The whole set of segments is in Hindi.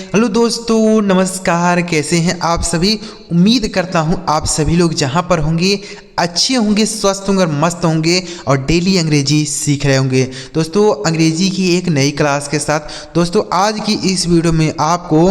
हेलो दोस्तों, नमस्कार। कैसे हैं आप सभी। उम्मीद करता हूं आप सभी लोग जहां पर होंगे अच्छे होंगे, स्वस्थ होंगे और मस्त होंगे और डेली अंग्रेजी सीख रहे होंगे। दोस्तों, अंग्रेजी की एक नई क्लास के साथ दोस्तों आज की इस वीडियो में आपको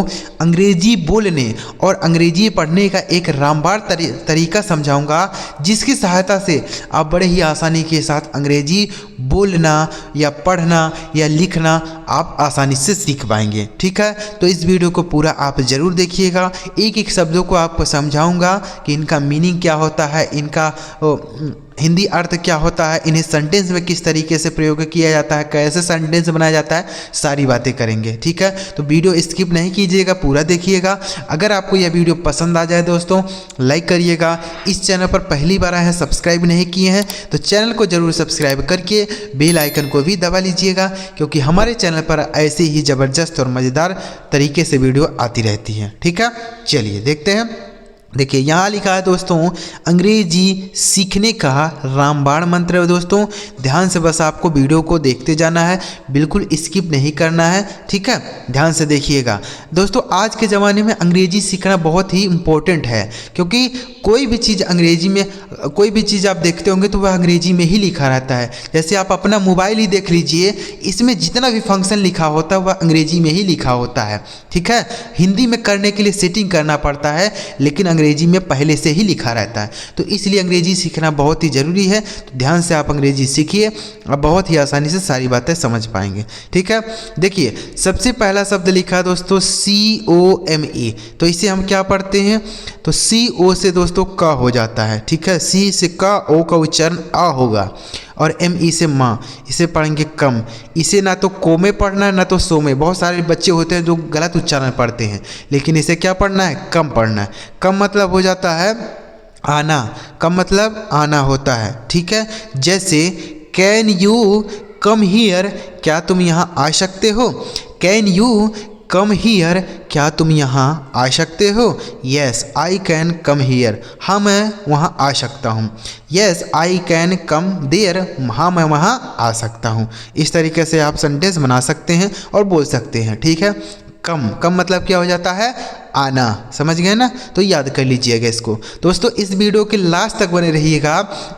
अंग्रेजी बोलने और अंग्रेजी पढ़ने का एक रामबाण तरीका समझाऊंगा, जिसकी सहायता से आप बड़े ही आसानी के साथ अंग्रेजी बोलना या पढ़ना या लिखना आप आसानी से सीख पाएंगे। ठीक है, तो इस वीडियो को पूरा आप ज़रूर देखिएगा। एक एक शब्दों को आपको समझाऊंगा कि इनका मीनिंग क्या होता है, इनका हिंदी अर्थ क्या होता है, इन्हें सेंटेंस में किस तरीके से प्रयोग किया जाता है, कैसे सेंटेंस बनाया जाता है, सारी बातें करेंगे। ठीक है, तो वीडियो स्किप नहीं कीजिएगा, पूरा देखिएगा। अगर आपको यह वीडियो पसंद आ जाए दोस्तों, लाइक करिएगा। इस चैनल पर पहली बार आए हैं, सब्सक्राइब नहीं किए हैं तो चैनल को जरूर सब्सक्राइब करके बेल आइकन को भी दबा लीजिएगा, क्योंकि हमारे चैनल पर ऐसे ही ज़बरदस्त और मज़ेदार तरीके से वीडियो आती रहती है। ठीक है, चलिए देखते हैं। देखिए यहाँ लिखा है दोस्तों, अंग्रेजी सीखने का रामबाण मंत्र है। दोस्तों ध्यान से बस आपको वीडियो को देखते जाना है, बिल्कुल स्किप नहीं करना है। ठीक है, ध्यान से देखिएगा। दोस्तों आज के ज़माने में अंग्रेजी सीखना बहुत ही इम्पोर्टेंट है, क्योंकि कोई भी चीज़ अंग्रेजी में, कोई भी चीज़ आप देखते होंगे तो वह अंग्रेजी में ही लिखा रहता है। जैसे आप अपना मोबाइल ही देख लीजिए, इसमें जितना भी फंक्शन लिखा होता है वह अंग्रेजी में ही लिखा होता है। ठीक है, हिंदी में करने के लिए सेटिंग करना पड़ता है, लेकिन अंग्रेजी में पहले से ही लिखा रहता है। तो इसलिए अंग्रेजी सीखना बहुत ही ज़रूरी है। तो ध्यान से आप अंग्रेजी सीखिए, आप बहुत ही आसानी से सारी बातें समझ पाएंगे। ठीक है, देखिए सबसे पहला शब्द लिखा है दोस्तों COME। तो इसे हम क्या पढ़ते हैं, तो CO से दोस्तों का हो जाता है। ठीक है, C से का, O का उच्चारण आ होगा और ME से माँ, इसे पढ़ेंगे कम। इसे ना तो को में पढ़ना है ना तो सो में। बहुत सारे बच्चे होते हैं जो गलत उच्चारण पढ़ते हैं, लेकिन इसे क्या पढ़ना है, कम पढ़ना है। कम मतलब हो जाता है आना, कम मतलब आना होता है। ठीक है, जैसे कैन यू कम हियर, क्या तुम यहाँ आ सकते हो। कैन यू कम हियर, क्या तुम यहाँ आ सकते हो। Yes I can come here, हाँ मैं वहाँ आ सकता हूँ। Yes I can come there, हाँ मैं वहाँ आ सकता हूँ। इस तरीके से आप सेंटेंस बना सकते हैं और बोल सकते हैं। ठीक है, कम मतलब क्या हो जाता है, आना। समझ गए ना, तो याद कर लीजिएगा इसको। दोस्तों इस वीडियो के लास्ट तक बने रहिएगा।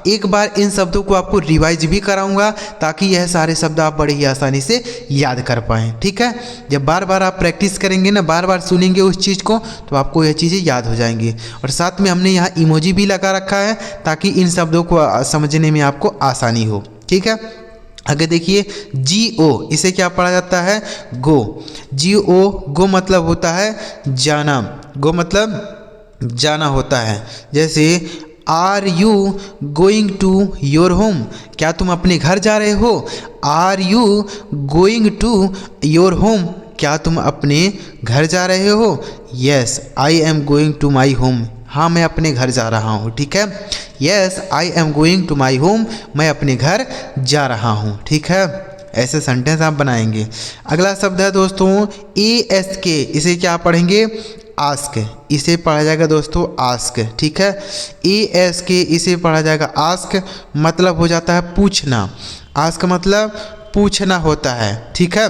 एक बार इन शब्दों को आपको रिवाइज भी कराऊंगा, ताकि यह सारे शब्द आप बड़े ही आसानी से याद कर पाएँ। ठीक है, जब बार बार आप प्रैक्टिस करेंगे ना, बार बार सुनेंगे उस चीज़ को, तो आपको यह चीज़ें याद हो जाएंगी। और साथ में हमने यहाँ इमोजी भी लगा रखा है, ताकि इन शब्दों को समझने में आपको आसानी हो। ठीक है, आगे देखिए GO, इसे क्या पढ़ा जाता है, गो। गो मतलब होता है जाना, गो मतलब जाना होता है। जैसे are you going to your home, क्या तुम अपने घर जा रहे हो। Are you going to your home, क्या तुम अपने घर जा रहे हो। Yes I am going to my home, हाँ मैं अपने घर जा रहा हूँ। ठीक है, yes I am going to my home, मैं अपने घर जा रहा हूँ। ठीक है, ऐसे सेंटेंस आप बनाएंगे। अगला शब्द है दोस्तों ASK, इसे क्या पढ़ेंगे, आस्क। इसे पढ़ा जाएगा दोस्तों आस्क। ठीक है, ASK इसे पढ़ा जाएगा आस्क, मतलब हो जाता है पूछना। आस्क मतलब पूछना होता है। ठीक है,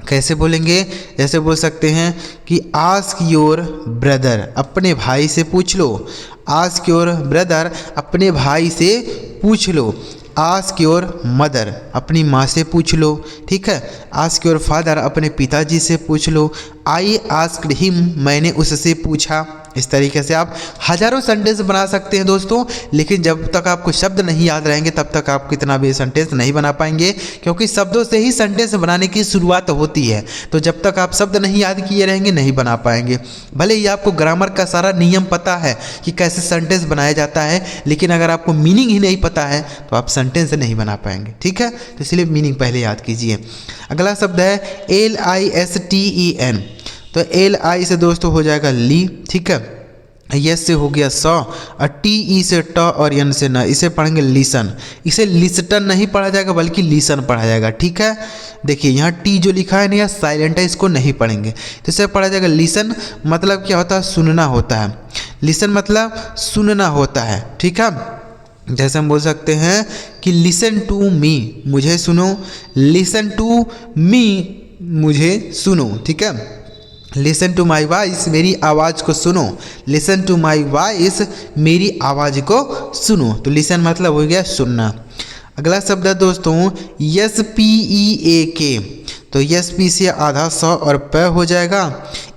कैसे बोलेंगे, जैसे बोल सकते हैं कि आस्क योर ब्रदर, अपने भाई से पूछ लो। आस्क योर ब्रदर, अपने भाई से पूछ लो। आस्क योर मदर, अपनी माँ से पूछ लो। ठीक है, आस्क योर फादर, अपने पिताजी से पूछ लो। आई आस्क्ड हिम, मैंने उससे पूछा। इस तरीके से आप हज़ारों सेंटेंस बना सकते हैं दोस्तों, लेकिन जब तक आपको शब्द नहीं याद रहेंगे तब तक आप कितना भी सेंटेंस नहीं बना पाएंगे, क्योंकि शब्दों से ही सेंटेंस बनाने की शुरुआत होती है। तो जब तक आप शब्द नहीं याद किए रहेंगे नहीं बना पाएंगे। भले ही आपको ग्रामर का सारा नियम पता है कि कैसे सेंटेंस बनाया जाता है, लेकिन अगर आपको मीनिंग ही नहीं पता है तो आप सेंटेंस नहीं बना पाएंगे। ठीक है, तो इसलिए मीनिंग पहले याद कीजिए। अगला शब्द है LISTEN, तो LI से दोस्तों हो जाएगा ली। ठीक है, यस से हो गया स, और TE से ट और N से न, इसे पढ़ेंगे लिसन। इसे लिस्टन नहीं पढ़ा जाएगा बल्कि लिसन पढ़ा जाएगा। ठीक है, देखिए यहाँ T जो लिखा है ना, यह साइलेंट है, इसको नहीं पढ़ेंगे, तो इसे पढ़ा जाएगा लिसन। मतलब क्या होता है, सुनना होता है। लिसन मतलब सुनना होता है। ठीक है, जैसे हम बोल सकते हैं कि लिसन टू मी, मुझे सुनो। लिसन टू मी, मुझे सुनो। ठीक है, लिसन टू माई वॉइस, मेरी आवाज़ को सुनो। लिसन टू माई वॉइस, मेरी आवाज़ को सुनो। तो लिसन मतलब हो गया सुनना। अगला शब्द है दोस्तों यस पी ई ए के। तो यस पी से आधा स और प हो जाएगा।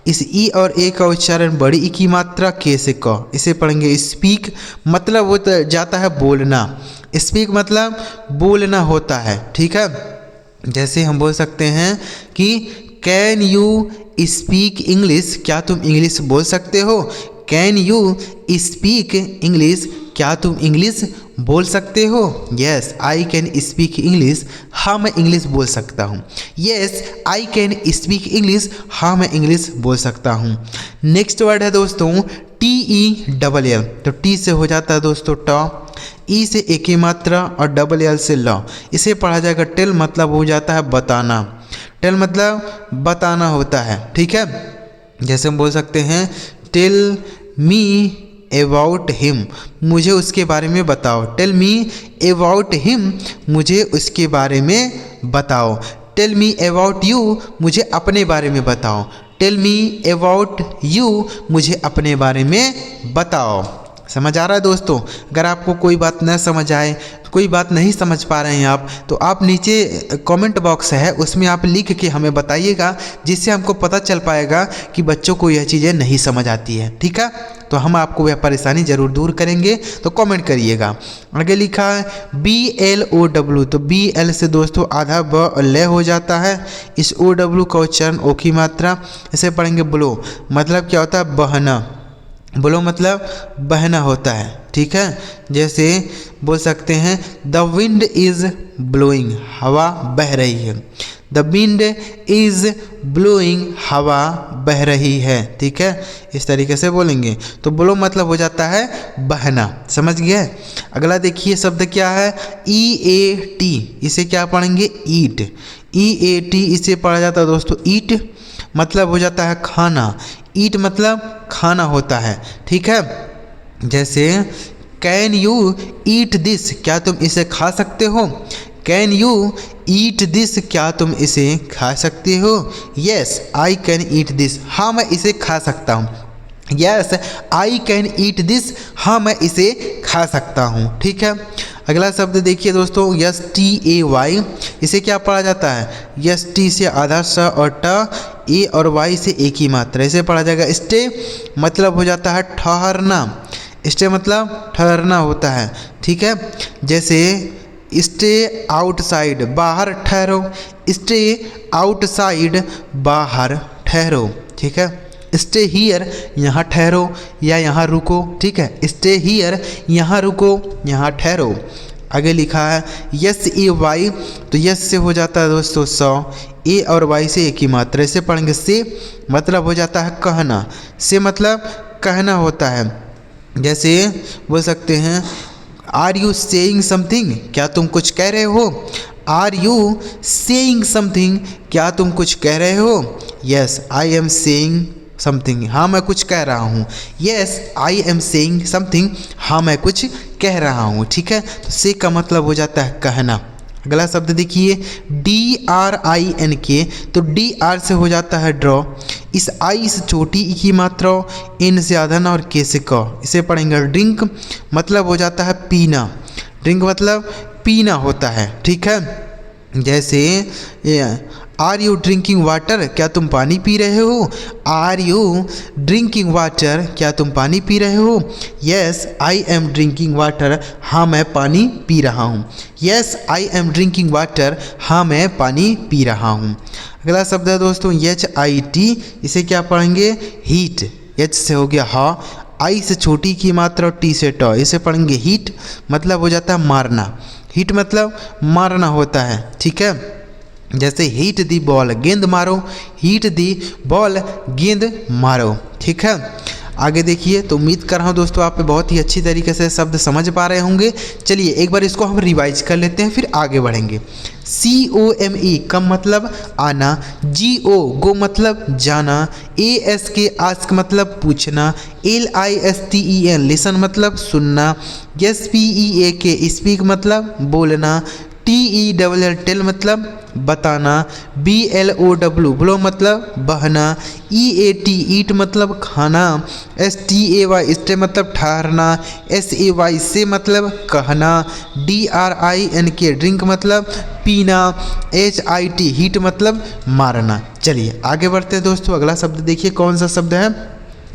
इस ई और ए का उच्चारण बड़ी ई की मात्रा के से क। इसे पढ़ेंगे स्पीक, मतलब वो जाता है बोलना। स्पीक मतलब बोलना होता है, ठीक है। जैसे हम बोल सकते हैं कि कैन यू स्पीक इंग्लिश, क्या तुम इंग्लिश बोल सकते हो। कैन यू स्पीक इंग्लिश, क्या तुम इंग्लिश बोल सकते हो। Yes I can speak English, हाँ मैं इंग्लिश बोल सकता हूँ। Yes I can speak English, हाँ मैं इंग्लिश बोल सकता हूँ। नेक्स्ट वर्ड है दोस्तों TELL। तो टी से हो जाता है दोस्तों ट, ई से एक ही मात्रा और डबल एल से ल। इसे पढ़ा जाएगा टेल, मतलब हो जाता है बताना। टेल मतलब बताना होता है, ठीक है। जैसे हम बोल सकते हैं टेल मी अबाउट हिम, मुझे उसके बारे में बताओ। टेल मी अबाउट हिम, मुझे उसके बारे में बताओ। टेल मी अबाउट यू, मुझे अपने बारे में बताओ। टेल मी अबाउट यू, मुझे अपने बारे में बताओ। समझ आ रहा है दोस्तों। अगर आपको कोई बात न समझ आए, कोई बात नहीं समझ पा रहे हैं आप, तो आप नीचे कमेंट बॉक्स है उसमें आप लिख के हमें बताइएगा, जिससे हमको पता चल पाएगा कि बच्चों को यह चीज़ें नहीं समझ आती है, ठीक है। तो हम आपको वह परेशानी ज़रूर दूर करेंगे, तो कमेंट करिएगा। आगे लिखा है BLOW। तो BL से दोस्तों आधा ब ल हो जाता है। इस OW का उच्चारण ओ की मात्रा। इसे पढ़ेंगे ब्लो, मतलब क्या होता है बहना। ब्लो मतलब बहना होता है, ठीक है। जैसे बोल सकते हैं द विंड इज़ ब्लोइंग, हवा बह रही है। द विंड इज़ ब्लोइंग, हवा बह रही है, ठीक है। इस तरीके से बोलेंगे। तो ब्लो मतलब हो जाता है बहना, समझ गए। अगला देखिए शब्द क्या है EAT। इसे क्या पढ़ेंगे ईट। EAT इसे पढ़ा जाता है दोस्तों ईट, मतलब हो जाता है खाना। ईट मतलब खाना होता है, ठीक है। जैसे कैन यू ईट दिस, क्या तुम इसे खा सकते हो। कैन यू ईट दिस, क्या तुम इसे खा सकते हो। Yes I can eat this, हाँ मैं इसे खा सकता हूँ। Yes I can eat this, हाँ मैं इसे खा सकता हूँ, ठीक है। अगला शब्द देखिए दोस्तों STAY। इसे क्या पढ़ा जाता है ST से आधा स और ट, ए और वाई से एक ही मात्रा। इसे पढ़ा जाएगा स्टे, मतलब हो जाता है ठहरना। स्टे मतलब ठहरना होता है, ठीक है। जैसे स्टे आउटसाइड, बाहर ठहरो। स्टे आउटसाइड, बाहर ठहरो, ठीक है। स्टे हियर, यहाँ ठहरो या यहाँ रुको, ठीक है। स्टे हियर, यहाँ रुको, यहाँ ठहरो। आगे लिखा है SAY। तो यस से हो जाता है दोस्तों 100, ए और वाई से एक ही मात्रा। इसे पढ़ेंगे से, मतलब हो जाता है कहना। से मतलब कहना होता है। जैसे बोल सकते हैं आर यू सेइंग समथिंग, क्या तुम कुछ कह रहे हो। आर यू सेइंग समथिंग, क्या तुम कुछ कह रहे हो। Yes I am saying something, हाँ मैं कुछ कह रहा हूँ। Yes I am saying something, हाँ मैं कुछ कह रहा हूँ, ठीक है। तो से का मतलब हो जाता है कहना। अगला शब्द देखिए DRINK। तो DR से हो जाता है ड्रॉ। इस आई से छोटी ई की मात्रा, एन से आधा और के से क। इसे पढ़ेंगे ड्रिंक, मतलब हो जाता है पीना। ड्रिंक मतलब पीना होता है, ठीक है। जैसे आर यू ड्रिंकिंग वाटर, क्या तुम पानी पी रहे हो। आर यू ड्रिंकिंग वाटर, क्या तुम पानी पी रहे हो। Yes I am drinking water, हाँ मैं पानी पी रहा हूँ। Yes I am drinking water, हाँ मैं पानी पी रहा हूँ। अगला शब्द है दोस्तों HIT। इसे क्या पढ़ेंगे हीट। H से हो गया हा, आई से छोटी की मात्रा और टी से ट। इसे पढ़ेंगे हीट, मतलब हो जाता है मारना। हीट मतलब मारना होता है, ठीक है। जैसे हीट दी बॉल, गेंद मारो। हीट दी बॉल, गेंद मारो, ठीक है। आगे देखिए। तो उम्मीद कर रहा हूँ दोस्तों आप बहुत ही अच्छी तरीके से शब्द समझ पा रहे होंगे। चलिए एक बार इसको हम रिवाइज कर लेते हैं, फिर आगे बढ़ेंगे। COME कम मतलब आना। GO गो मतलब जाना। ASK आस्क मतलब पूछना। LISTEN लिसन मतलब सुनना। SPEAK स्पीक मतलब बोलना। TELL टेल मतलब बताना, BLOW ब्लो मतलब बहना, EAT ईट मतलब खाना, STAY स्टे मतलब ठहरना, SAY से मतलब कहना, DRINK ड्रिंक मतलब पीना, HIT हीट मतलब मारना। चलिए आगे बढ़ते हैं दोस्तों। अगला शब्द देखिए कौन सा शब्द है।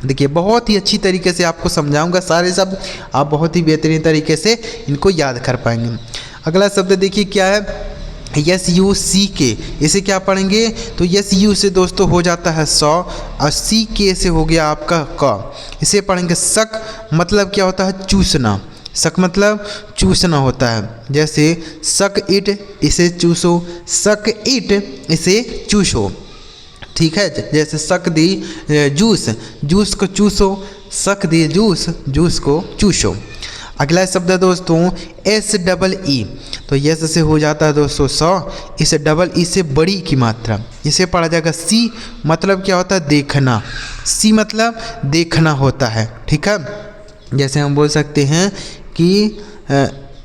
देखिए बहुत ही अच्छी तरीके से आपको समझाऊंगा, सारे शब्द आप बहुत ही बेहतरीन तरीके से इनको याद कर पाएंगे। अगला शब्द देखिए क्या है, SUCK। इसे क्या पढ़ेंगे तो SU से दोस्तों हो जाता है सौ और CK से हो गया आपका क। इसे पढ़ेंगे शक, मतलब क्या होता है चूसना। शक मतलब चूसना होता है, जैसे शक इट इसे चूसो, शक इट इसे चूसो। ठीक है, जैसे शक दी जूस, जूस को चूसो, शक दी जूस, जूस को चूसो। अगला शब्द है दोस्तों SEE। तो यस से हो जाता है दोस्तों 100, इस डबल ई से बड़ी की मात्रा। इसे पढ़ा जाएगा सी, मतलब क्या होता है देखना। सी मतलब देखना होता है। ठीक है, जैसे हम बोल सकते हैं कि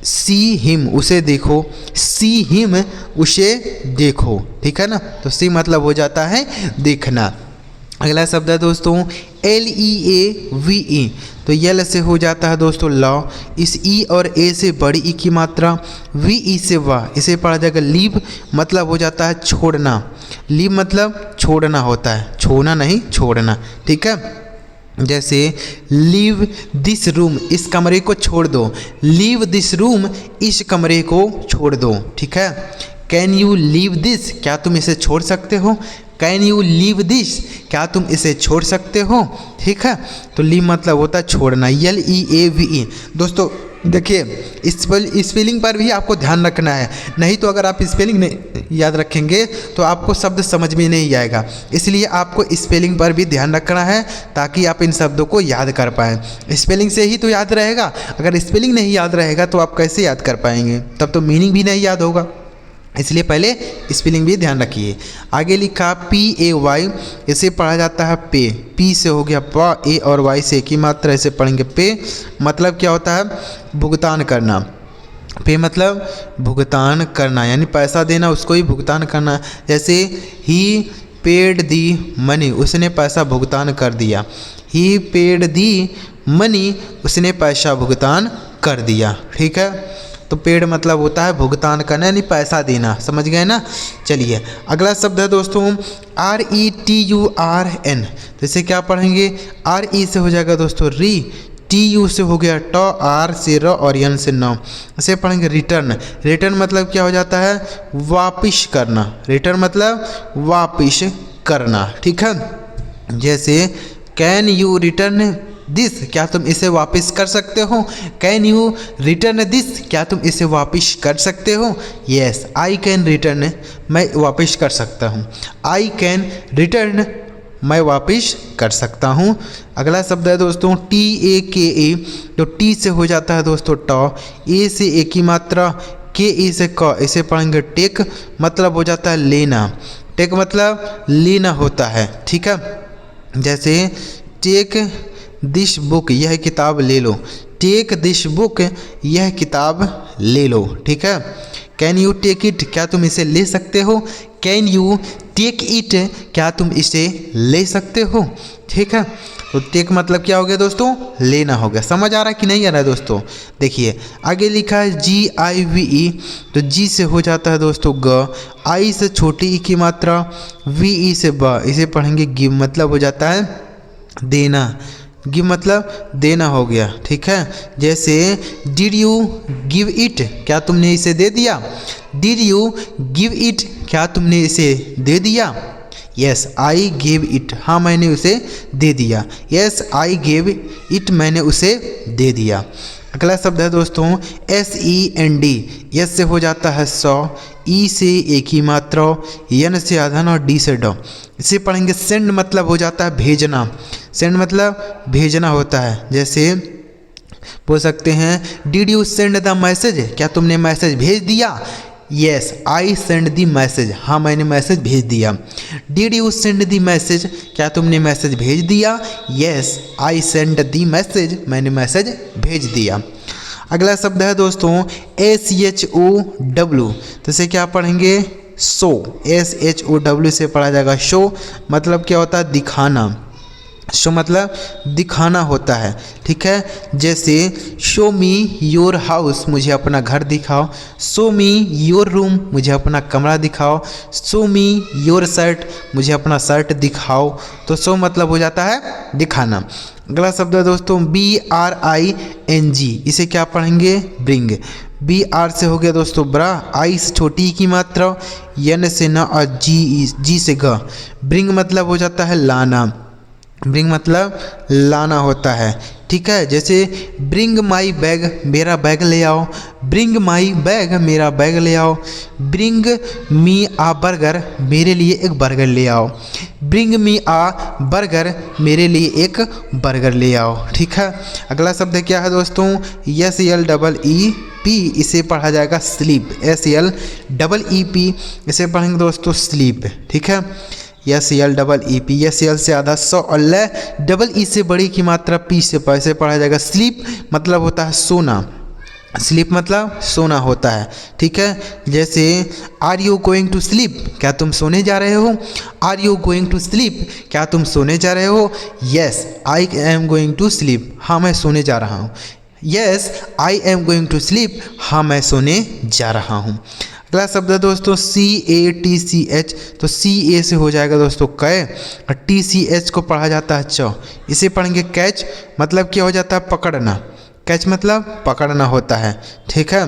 सी हिम उसे देखो, सी हिम उसे देखो। ठीक है ना, तो सी मतलब हो जाता है देखना। अगला शब्द है दोस्तों LEAVE। तो यल से हो जाता है दोस्तों लॉ, इस ई और ए से बड़ी ई की मात्रा, VE से वाह। इसे पढ़ा जाएगा लीव, मतलब हो जाता है छोड़ना। लीव मतलब छोड़ना होता है, छोड़ना नहीं छोड़ना। ठीक है, जैसे लीव दिस रूम इस कमरे को छोड़ दो, लीव दिस रूम इस कमरे को छोड़ दो। ठीक है, कैन यू लीव दिस क्या तुम इसे छोड़ सकते हो, कैन यू लीव दिस क्या तुम इसे छोड़ सकते हो। ठीक है, तो लीव मतलब होता है छोड़ना, LEAVE। दोस्तों देखिए स्पेलिंग पर भी आपको ध्यान रखना है, नहीं तो अगर आप स्पेलिंग नहीं याद रखेंगे तो आपको शब्द समझ में नहीं आएगा। इसलिए आपको स्पेलिंग पर भी ध्यान रखना है ताकि आप इन शब्दों को याद कर पाएँ। स्पेलिंग से ही तो याद रहेगा, अगर स्पेलिंग नहीं याद रहेगा तो आप कैसे याद कर पाएंगे, तब तो मीनिंग भी नहीं याद होगा। इसलिए पहले स्पेलिंग भी ध्यान रखिए। आगे लिखा PAY, इसे पढ़ा जाता है पे, पी से हो गया प, ए और वाई से की मात्रा, इसे पढ़ेंगे पे, मतलब क्या होता है भुगतान करना। पे मतलब भुगतान करना, यानी पैसा देना, उसको ही भुगतान करना। जैसे ही पेड दी मनी, उसने पैसा भुगतान कर दिया। ही पेड दी मनी, उसने पैसा भुगतान कर दिया। ठीक है, तो पेड मतलब होता है भुगतान करना, यानी पैसा देना। समझ गए ना। चलिए अगला शब्द है दोस्तों RETURN। तो इसे क्या पढ़ेंगे, RE से हो जाएगा दोस्तों री, TU से हो गया ट, R से र और N से न। इसे पढ़ेंगे रिटर्न। रिटर्न मतलब क्या हो जाता है वापिस करना, रिटर्न मतलब वापिस करना। ठीक है, जैसे कैन यू रिटर्न दिस क्या तुम इसे वापस कर सकते हो, कैन यू रिटर्न दिस क्या तुम इसे वापस कर सकते हो। यस आई कैन रिटर्न मैं वापस कर सकता हूँ, आई कैन रिटर्न मैं वापस कर सकता हूँ। अगला शब्द है दोस्तों TAKE। तो टी से हो जाता है दोस्तों ट, ए से ए की मात्रा, KE से क। इसे पढ़ेंगे टेक, मतलब हो जाता है लेना। टेक मतलब लेना होता है। ठीक है, जैसे टेक दिस बुक यह किताब ले लो, टेक दिस बुक यह किताब ले लो। ठीक है, कैन यू टेक इट क्या तुम इसे ले सकते हो, कैन यू टेक इट क्या तुम इसे ले सकते हो। ठीक है, तो टेक मतलब क्या हो गया दोस्तों लेना हो गया। समझ आ रहा है कि नहीं आ रहा है दोस्तों। देखिए आगे लिखा है GIVE। तो जी से हो जाता है दोस्तों ग, आई से छोटी ई की मात्रा, VE से ब। इसे पढ़ेंगे गिव, मतलब हो जाता है देना। गिव मतलब देना हो गया। ठीक है, जैसे डिड यू गिव इट क्या तुमने इसे दे दिया, डिड यू गिव इट क्या तुमने इसे दे दिया। यस आई गेव इट हाँ मैंने उसे दे दिया, यस आई गेव इट मैंने उसे दे दिया। अगला शब्द है दोस्तों SEND। यस से हो जाता है 100, ई से एक ही मात्रा, एन से आधन और डी से ड। इसे पढ़ेंगे सेंड, मतलब हो जाता है भेजना। सेंड मतलब भेजना होता है। जैसे बोल सकते हैं did you send the message क्या तुमने मैसेज भेज दिया। Yes I send the message हाँ मैंने मैसेज भेज दिया। Did you send the message क्या तुमने मैसेज भेज दिया। Yes I send the message मैंने मैसेज भेज दिया। अगला शब्द है दोस्तों SHOW। तो इसे क्या पढ़ेंगे शो, SHOW से पढ़ा जाएगा शो, मतलब क्या होता है दिखाना। शो मतलब दिखाना होता है, ठीक है। जैसे शो मी योर हाउस, मुझे अपना घर दिखाओ। शो मी योर रूम, मुझे अपना कमरा दिखाओ। शो मी योर शर्ट, मुझे अपना शर्ट दिखाओ। तो शो मतलब हो जाता है दिखाना। अगला शब्द है दोस्तों BRING, इसे क्या पढ़ेंगे ब्रिंग। BR से हो गया दोस्तों ब्रा, आई से छोटी की मात्रा, N से न और G से ग। ब्रिंग मतलब हो जाता है लाना। ब्रिंग मतलब लाना होता है, ठीक है। जैसे ब्रिंग माई बैग, मेरा बैग ले आओ। ब्रिंग माई बैग, मेरा बैग ले आओ। ब्रिंग मी आ बर्गर, मेरे लिए एक बर्गर ले आओ। ब्रिंग मी आ बर्गर, मेरे लिए एक बर्गर ले आओ, ठीक है। अगला शब्द क्या है दोस्तों SLEEP, इसे पढ़ा जाएगा स्लीप। SLEEP, इसे पढ़ेंगे दोस्तों स्लीप, ठीक है। SLEEP, SL से आधा सौ और LE से बड़ी की मात्रा P से पैसे पढ़ा जाएगा स्लीप, मतलब होता है सोना। स्लीप मतलब सोना होता है, ठीक है। जैसे are you going to sleep, क्या तुम सोने जा रहे हो। Are you going to sleep, क्या तुम सोने जा रहे हो। Yes I am going to sleep, हाँ मैं सोने जा रहा हूँ। Yes I am going to sleep, हाँ मैं सोने जा रहा हूँ। अगला शब्द है दोस्तों CATCH, तो CA से हो जाएगा दोस्तों कै, और TCH को पढ़ा जाता है च, इसे पढ़ेंगे कैच, मतलब क्या हो जाता है पकड़ना। कैच मतलब पकड़ना होता है, ठीक है।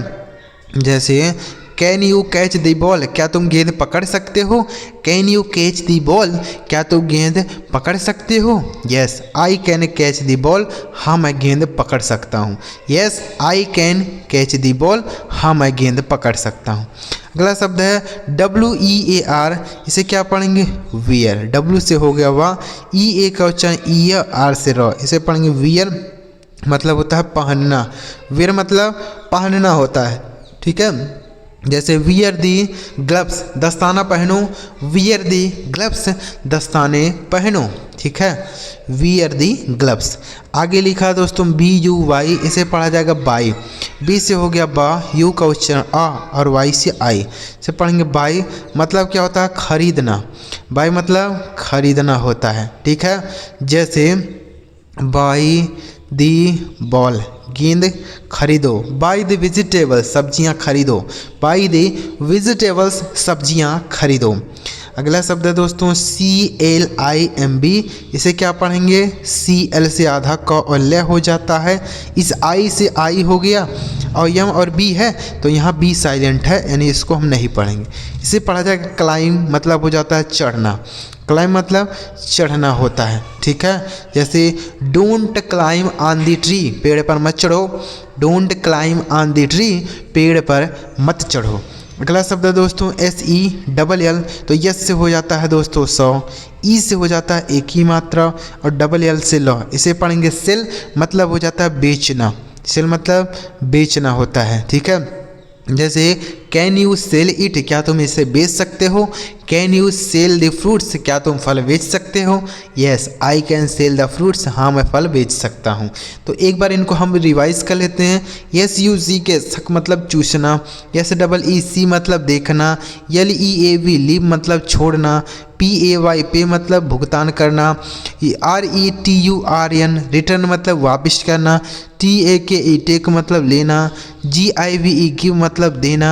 जैसे can you catch the ball, क्या तुम गेंद पकड़ सकते हो। Can you catch the ball, क्या तुम गेंद पकड़ सकते हो। Yes I can catch the ball, हाँ मैं गेंद पकड़ सकता हूँ। Yes I can catch the ball, हाँ मैं गेंद पकड़ सकता हूँ। अगला शब्द है WEAR, इसे क्या पढ़ेंगे वियर। W से हो गया वाह, EA का उच्चारण ई, R से र, इसे पढ़ेंगे वियर, मतलब होता है पहनना। वियर मतलब पहनना होता है, ठीक है। जैसे वियर दी ग्लव्स, दस्ताना पहनो। वियर दी ग्लव्स, दस्ताने पहनो, ठीक है। वियर दी ग्लव्स। आगे लिखा दोस्तों BUY, इसे पढ़ा जाएगा बाई। B से हो गया बा, U का उच्चारण आ, और Y से आई, इसे पढ़ेंगे बाई, मतलब क्या होता है खरीदना। बाई मतलब खरीदना होता है, ठीक है। जैसे बाई दी बॉल, गेंद खरीदो। बाई द वेजिटेबल्स, सब्जियां खरीदो। बाई द वेजिटेबल्स, सब्जियां खरीदो। अगला शब्द है दोस्तों CLIMB, इसे क्या पढ़ेंगे CL से आधा क और ल हो जाता है, इस I से I हो गया, और M और B है तो यहाँ B साइलेंट है, यानी इसको हम नहीं पढ़ेंगे। इसे पढ़ा जाएगा क्लाइम, मतलब हो जाता है चढ़ना। क्लाइम मतलब चढ़ना होता है, ठीक है। जैसे don't climb on the tree, पेड़ पर मत चढ़ो। Don't climb on the tree, पेड़ पर मत चढ़ो। अगला शब्द है दोस्तों SELL, तो यस से हो जाता है दोस्तों 100, ई से हो जाता है एक ही मात्रा, और LL से लॉ, इसे पढ़ेंगे सेल, मतलब हो जाता है बेचना। सेल मतलब बेचना होता है, ठीक है। जैसे कैन यू सेल इट, क्या तुम इसे बेच सकते हो। Can you sell the fruits, क्या तुम फल बेच सकते हो। Yes I can sell the fruits, हाँ मैं फल बेच सकता हूँ। तो एक बार इनको हम रिवाइज कर लेते हैं। SUC के सक मतलब चूसना। SEEC मतलब देखना। LEAV लीव मतलब छोड़ना। PAY पे मतलब भुगतान करना। RETURN रिटर्न मतलब वापस करना। TAKE टेक मतलब लेना। GIVE गिव मतलब देना।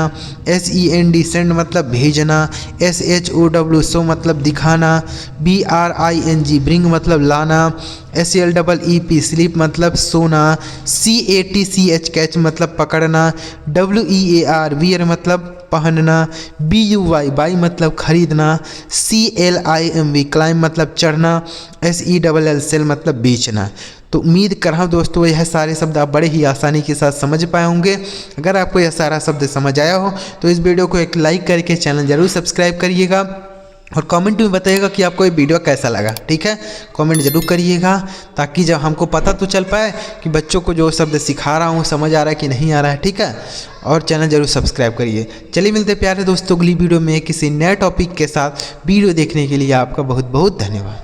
SEND सेंड मतलब भेजना। SHOW शो मतलब दिखाना। BRING ब्रिंग मतलब लाना। SLEEP स्लीप मतलब सोना। CATCH कैच मतलब पकड़ना। WEAR वियर मतलब पहनना। BUY बाई मतलब खरीदना। CLIMB क्लाइम मतलब चढ़ना। SELL सेल मतलब बेचना। तो उम्मीद कर रहा हूँ दोस्तों यह सारे शब्द आप बड़े ही आसानी के साथ समझ पाए होंगे। अगर आपको यह सारा शब्द समझ आया हो तो इस वीडियो को एक लाइक करके चैनल जरूर सब्सक्राइब करिएगा, और कमेंट में बताइएगा कि आपको ये वीडियो कैसा लगा, ठीक है। कमेंट जरूर करिएगा ताकि जब हमको पता तो चल पाए कि बच्चों को जो शब्द सिखा रहा हूँ समझ आ रहा है कि नहीं आ रहा है, ठीक है। और चैनल जरूर सब्सक्राइब करिए। चलिए मिलते हैं प्यारे दोस्तों अगली वीडियो में किसी नए टॉपिक के साथ। वीडियो देखने के लिए आपका बहुत बहुत धन्यवाद।